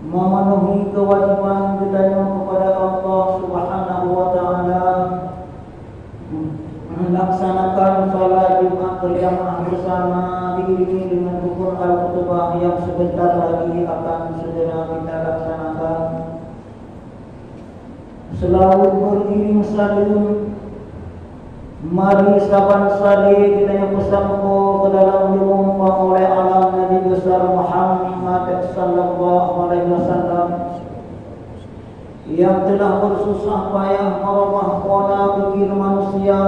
memenuhi kewajiban kitanya kepada Allah Subhanahu wa taala, melaksanakan salat Jumat berjamaah bersama diiringi dengan rukun al-khutbah yang sebentar lagi akan segera kita laksanakan. Selalu beriring saling, mari saban salih kitanya bersama ke dalam diumpah oleh alam Nabi besar Muhammad sallallahu alaihi wasallam yang telah bersusah payah merubah pola pikir manusia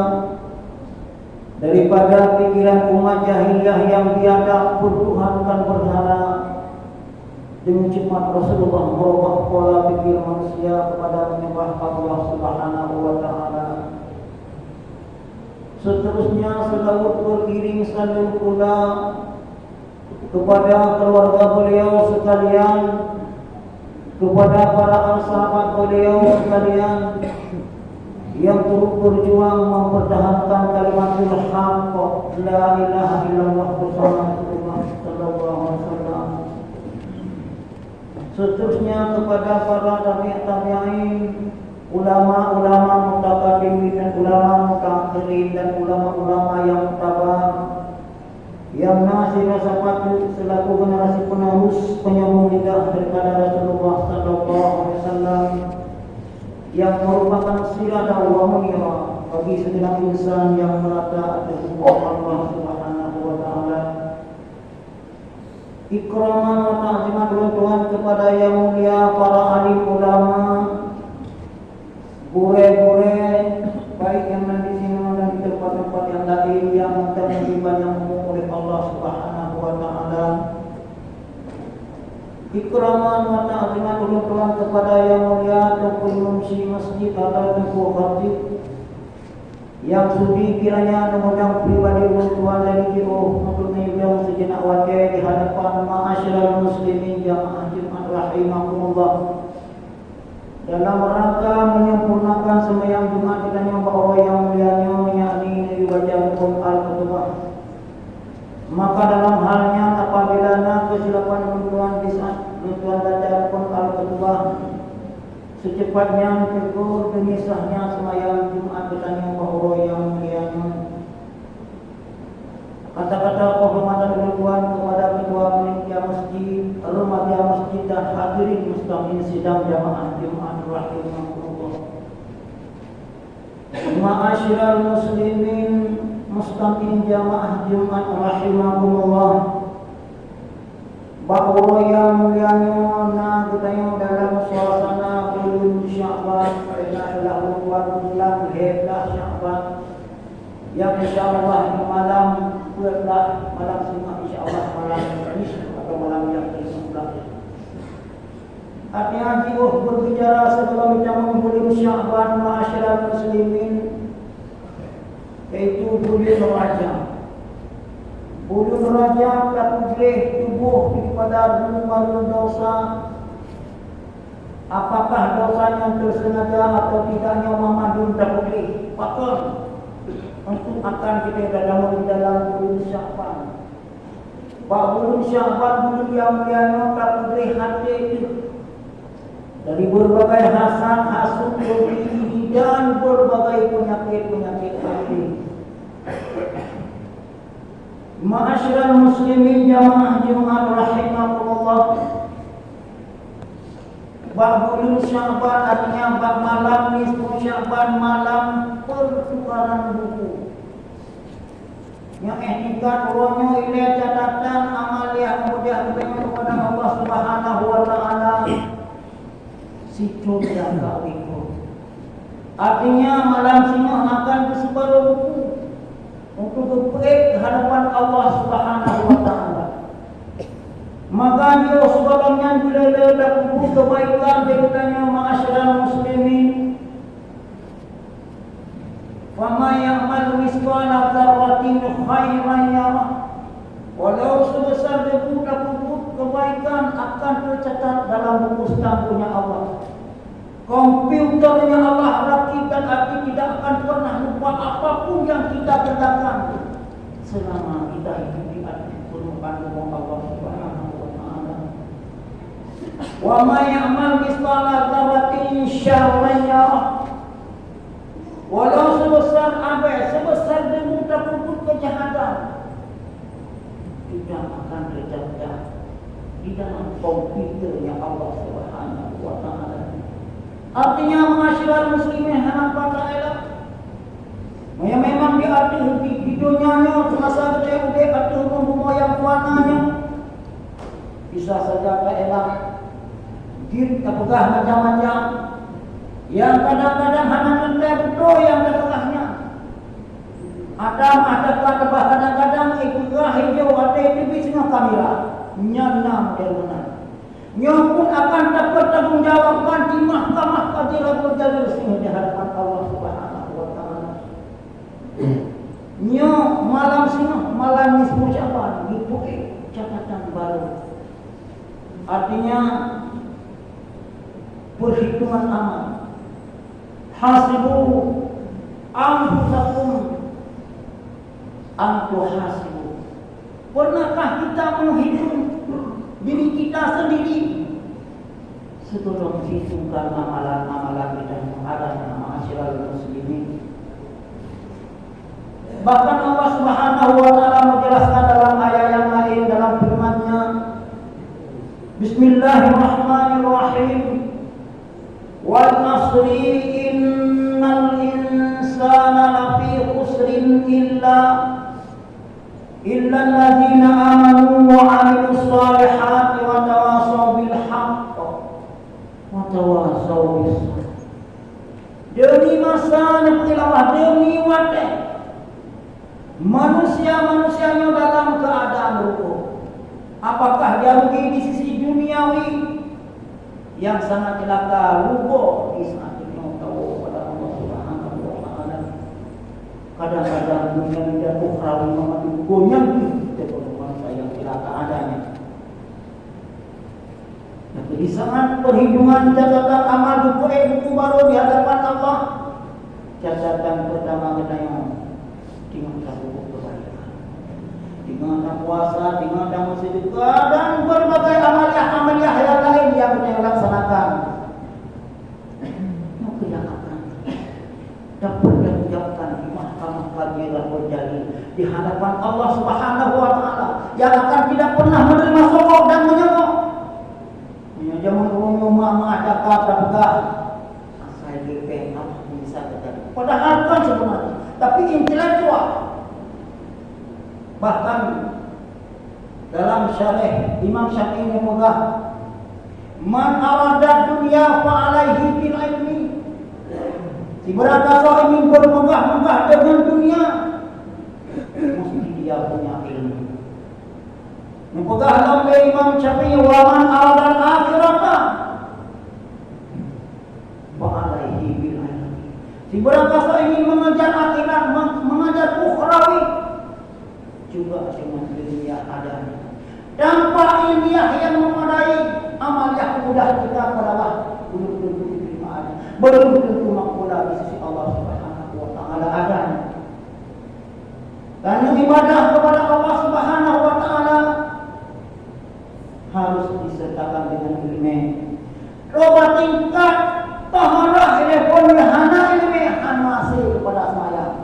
daripada pikiran umat jahiliyah yang biadab bertuhankan berhala. Dengan cepat Rasulullah merubah pola pikir manusia kepada menyembah Allah Subhanahu wa taala. Seterusnya selalu beriring saling pula kepada keluarga beliau sekalian, kepada para sahabat beliau sekalian yang terus berjuang mempertahankan kalimatul haqq la ilaha illallah Rasulullah sallallahu alaihi wasallam. Seterusnya kepada para tabi'in, ulama-ulama mutaqaddimin dan ulama mutaakhirin dan ulama-ulama yang tabar yang masih rasa patut selaku generasi penerus penyambung lidah daripada Rasulullah sallallahu alaihi wasallam yang merupakan sirah wa munira bagi segenap insan yang merata atas hukum Allah Subhanahu wa taala. Ikraman wa ta'ziman Tuhan kepada yang mulia para alim ulama, gure-gure baik yang di sini dan di tempat-tempat yang lain yang terlibat yang umum oleh Allah Subhanahu wa taala. Ikraman wa ta'ziman Tuhan kepada yang mulia pengunci masjid atau tubuh khatib yang sudi kiranya mengundang pribadi Tuhan dari jauh untuk menyebut sejenak wakil di hadapan ma'asyiral muslimin jamaah Jumat rahimahumullah dalam rangka menyempurnakan sembahyang Jumat kitanya bahwa yang mulianya yakni diwajibkan al-khutbah. Maka dalam halnya apabila kesilapan Tuhan di saat Tuhan bacakan al-khutbah, secepatnya tegur demi sahnya sembahyang Jumat kitanya bahwa yang mulianya. Kata-kata penghormatan Tuhan kepada ketua panitia masjid, remaja masjid dan hadirin mustaqim sidang jamaah Jumat rahimahullah. Ma'asyiral muslimin mustaqim jamaah Jumat rahimahullah. Bahwa yang mulianya kitanya dalam suasana bulan Sya'ban, adalah bulan hebat Sya'ban yang insyaallah di malam bulan malam Jumat insyaallah malam Kamis atau malam yang ke-11. Artinya jiwa berbicara sebelum ucapan bulan Sya'ban ma'asyiral muslimin yaitu bulan Rajab. Bulan Rajab tak boleh tubuh daripada rumah dosa. Apakah dosanya tersengaja atau tidaknya Muhammadun tak boleh pakar untuk akan kita dalam bulan Sya'ban. Bulan Sya'ban bulan yang mulia tak boleh hati itu dari berbagai hasad, hasud, duri dan berbagai penyakit hati. Ma'asyiral muslimin jamaah Jumat rahimahullah. Bulan Sya'ban artinya malam nisfu Sya'ban, malam pertukaran buku. Yang ehnikan uangnya ilai catatan amal yang mudah kepada Allah Subhanahu wa taala. Situ dan ikut. Artinya malam semua akan bersebar buku untuk berbaik hadapan Allah Subhanahu wa taala. Maka dia sebelumnya bila letak buku kebaikan bertanya ma'asyiral muslimin. Fama ya'mal misqala dzarratin khairan yarah. Walau sebesar debu kebaikan akan tercatat dalam buku stampunya Allah. Komputernya Allah rakitkan arti tidak akan pernah lupa apapun yang kita kerjakan selama kita hidup di atas penumpang Allah Subhanahu wa taala. Wa may ya'mal mithqala dzarratin syarran yarah. Walau sebesar debu terkumpul kejahatan, tidak akan tercatat di dalam komputernya Allah Subhanahu wa taala. Artinya masyarakat muslimin harapan Allah. Memang diatur di dunianya semasa kita atur rumah yang warnanya. Bisa saja keelah jin apakah macam-macam yang kadang-kadang hanya betul yang tertengahnya. Ada kadang-kadang ikutlah hijau ada itu bisnya kamera nyana benar. Yang pun akan dapat tanggungjawabkan di mahkamah Qadiratul Jalil di hadapan Allah Subhanahu wa taala. Nyo malam sini malam nisfu Sya'ban itu catatan baru. Artinya perhitungan amal. Hasibu anfusakum antu hasibu. Pernahkah kita menghitung diri kita sendiri sebelum menghitungkan amalan-amalan kita yang ada ma'asyiral muslimin? Bahkan Allah Subhanahu wa taala menjelaskan dalam ayat yang lain dalam firman-Nya, Bismillahirrahmanirrahim. Wal asri innal insana lafi khusrin illa alladzina amanu wa 'amilus solihati wa tawasaw bil haqq wa tawasaw bis sabr. Demi masa tilawah demi waktu manusia-manusianya dalam keadaan rukuh. Apakah dia rugi di sisi duniawi yang sangat celaka, rubuh di saat dia tahu pada Allah Subhanahu wa taala. Kadang-kadang dunia tidak ukhrawi memadu goyang itu manusia yang celaka adanya. Tapi di saat perhitungan catatan amal buku baru di hadapan Allah, catatan pertama katanya dengan kebaikan, dengan puasa, dengan sedekah dan berbagai amaliah yang lain yang kita laksanakan. Maka yang akan dapat diucapkan di mahkamah Qadiratul Jalil di hadapan Allah Subhanahu wa taala yang akan tidak pernah menerima sokok dan menyogok. Jangan rumah mengadakan bergah. Saya DP apa bisa terjadi. Padahal kan sebenarnya, tapi intelektual. Bahkan dalam syarih Imam Syafi'i memegang man arada dunya fa alaihi bil ilmi. Si berkata ingin bermegah-megah dengan dunia, mesti dia punya ilmu. Memegang oleh Imam Syafi'i wa man arada al-akhirata fa alaihi bil ilmi. Si berkata ingin mengejar akhirat, mengejar ukhrawi, juga dengan ilmiah adanya. Tanpa ilmiah yang memadai, amal yang mudah kita adalah belum tentu diterima, belum tentu makbul di sisi Allah Subhanahu wa taala adanya. Dan ibadah kepada Allah Subhanahu wa taala harus disertakan dengan ilmu. Coba tingkat taharah telepon hana ilmu masih kepada saya.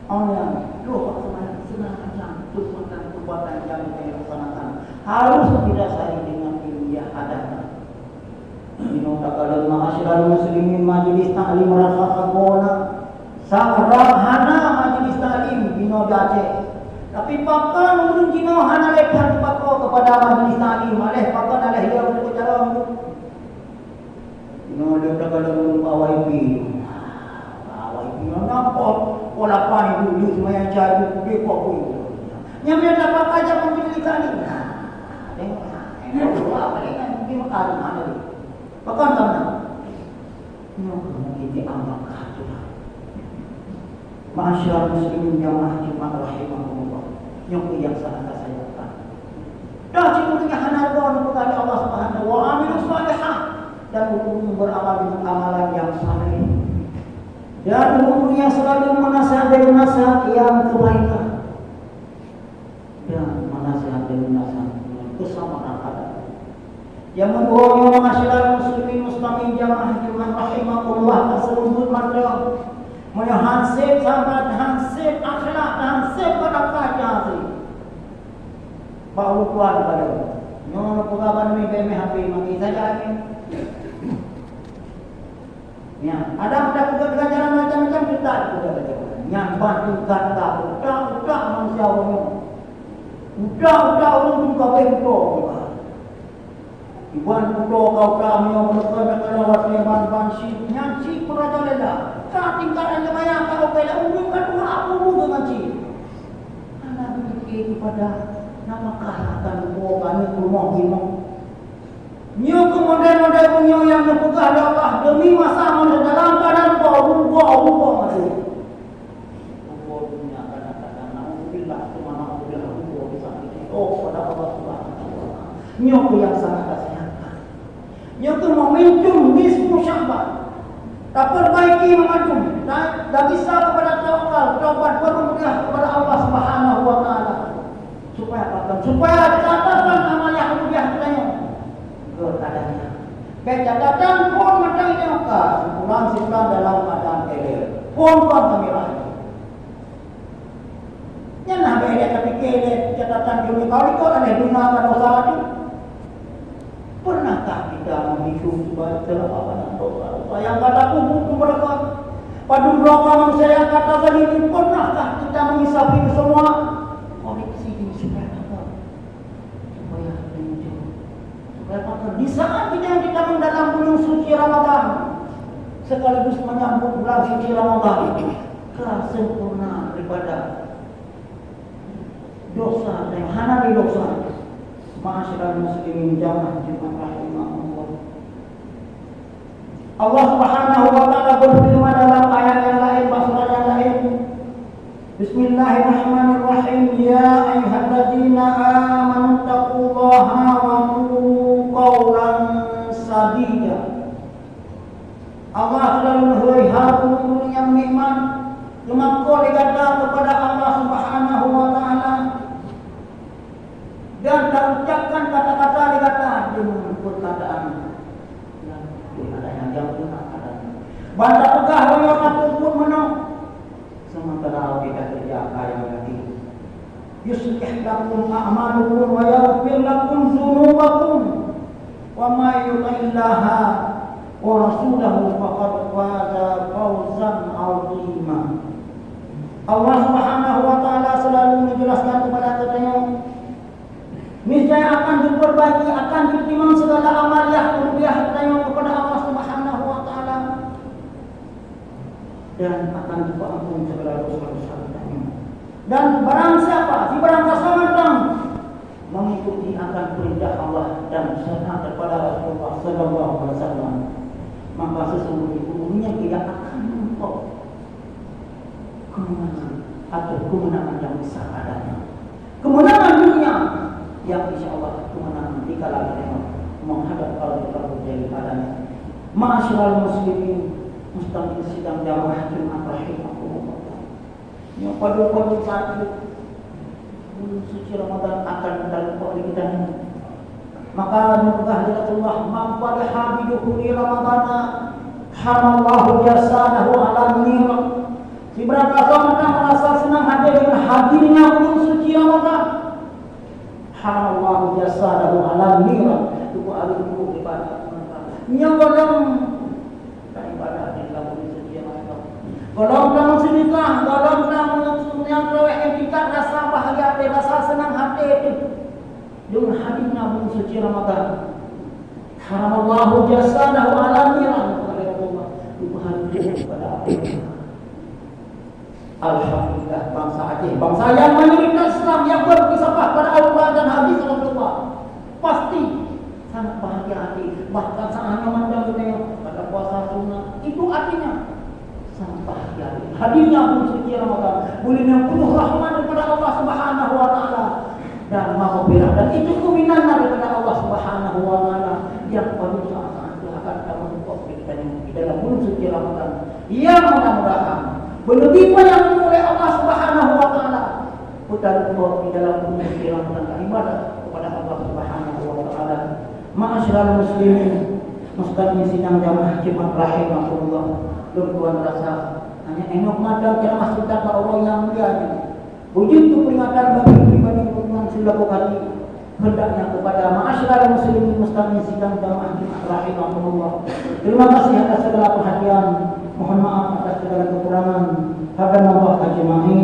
Allah doa perbuatan yang kita laksanakan harus didasari dengan ilmiah adanya. Dino takalan ma'asyiral muslimin majlis ta'lim rasakona sakrahana majlis ta'lim dino dace. Tapi pakan ulun dino hana lekan pako kepada majlis ta'lim aleh pakan aleh dia untuk cara dino dia takalan ulun awaipi. Awaipi nampak pola pani dulu semaya cari buku kok. Yang dia dapat aja memiliki ini. Tengok apa dengan mungkin makan mana ni? Pakai tanah. Mungkin dianggap katulah. Masyarakat muslimin jamaah Jumat rahimahullah. Yang yang sangat saya katakan. Dah ciputnya hanarwan kepada Allah Subhanahu wa amilus solihah dan hukum beramal dengan amalan yang saleh. Dan umumnya selalu menasihat dan nasihat yang kebaikan. Dan menasihat dan nasihat kesamaan adab. Yang mendorong masyarakat muslimin muslimin jamaah rahimahullah tersebut maka hansip sahabat hansip akhlak hansip pada kaca baru kuat pada nyono pengaban ni beme hapi maki saja ni ya ada pelajaran macam-macam kita pelajaran yang bantu kata udah manusia orang udah orang juga bento Iwan pulau kau kami yang berkelawat leman bansi nyanci peraja lela. Tak tinggal anda bayar kau kaya umum kedua aku dengan ci. Anak berfikir kepada nama kahatan buah kami rumah gimong. Nyo model-model punya yang nepegah Allah demi masa mana dalam keadaan buah masih. Buah punya kadang-kadang alhamdulillah cuma alhamdulillah buah bisa oh pada Allah Subhanahu wa taala. Nyo yang sangat kasih. Yang momentum nisfu Sya'ban. Tak perbaiki momentum. Tak bisa kepada tawakal, taubat berumrah kepada Allah Subhanahu wa taala. Supaya apa? Supaya catatan amal yang rupiah kita keadaannya. Catatan pun macam ini sebulan dalam keadaan keder. Pun kami rakyat. Yang nak beda tapi keder catatan dulu kau itu ada guna pada usaha itu. Pernahkah kita menghitung sebagai apa dosa yang kata hukum mereka pada doa manusia yang kata tadi ini pernahkah kita mengisap itu semua koreksi ini supaya apa supaya muncul supaya apa di saat kita mendalam bulan suci Ramadan sekaligus menyambut bulan suci Ramadan kesempurnaan ibadah dosa dan hana di dosa Ma'asyiral muslimin jamaah rahimahullah. Allah Subhanahu wa taala berfirman dalam ayat yang lain, surah yang lain. Bismillahirrahmanirrahim. Ya ayyuhalladzina amanu taqullaha wa qulu qawlan sadida. Allah selalu menghuraikan yang beriman. Maka dikata kepada Allah Subhanahu wa taala dan terucapkan kata-kata dikata dengan perkataan yang ada yang jauh dengan banda pegah royong aku pun menang sementara kita kerja kaya lagi yuslih lakum a'malukum wa yaghfir lakum dzunubakum wa may yuti'illaha wa rasulahu faqad faza fawzan 'azima. Allah Subhanahu wa taala selalu menjelaskan kepada katanya niscaya akan diperbaiki, akan diterima segala amal yang rupiah kita kepada Allah Subhanahu wa taala dan akan diampuni segala dosa-dosa kita. Dan barang siapa, si barang keselamatan mengikuti akan perintah Allah dan sunnah kepada Rasulullah sallallahu alaihi wasallam, maka sesungguhnya dia akan mendapat kemenangan atau kemenangan yang besar adanya. Kemenangan dunia yang insyaAllah kemenangan di kala kita menghadap kalau jadi padanya. Ma'asyiral muslimin mustaqim sidang jamaah Jumat rahimahullah. Yang pada satu bulan suci Ramadan akan mendapat di kita. Maka semoga Allah mampu habiduhu di Ramadan hamallahu jasadahu ala nirah. Si berapa orang merasa senang hati dengan hadirnya bulan suci Ramadan. Hamallahu jasadahu ala nirah. Itu alu ibadah. Yang dalam ibadah di dalam suci Ramadan. Kalau dalam sedekah, kalau dalam yang etika rasa bahagia, rasa senang hati itu dengan hadirnya bulan suci Ramadan. Hamallahu jasadahu ala nirah. Itu hadir kepada Alhamdulillah bangsa Aceh, bangsa yang mayoritas Islam yang berkisafah pada Al-Quran dan hadis Rasulullah pasti sangat bahagia hati. Bahkan sangat memandang dunia pada puasa sunnah itu artinya sangat bahagia hati. Hadirnya bulan suci Ramadan, bulan yang penuh rahmat daripada Allah Subhanahu wa taala dan maghfirah, dan itu kemenangan daripada Allah Subhanahu wa taala yang pada saat itu akan kita di dalam bulan suci Ramadan yang mudah-mudahan berlebihan yang oleh Allah Subhanahu wa taala putar di dalam bulan Ramadan ibadah kepada Allah Subhanahu wa taala. Ma'asyiral muslimin, mustaqim sidang jamaah Jumat rahimahullah. Tuan rasa hanya enok madang jamaah kita ke Allah yang mulia. Wujud itu peringatan bagi pribadi yang selaku hati hendaknya kepada ma'asyiral muslimin mustaqim sidang jamaah Jumat rahimahullah. Terima kasih atas segala perhatian. Mohon maaf atas segala kekurangan. Hadanallah ajma'in.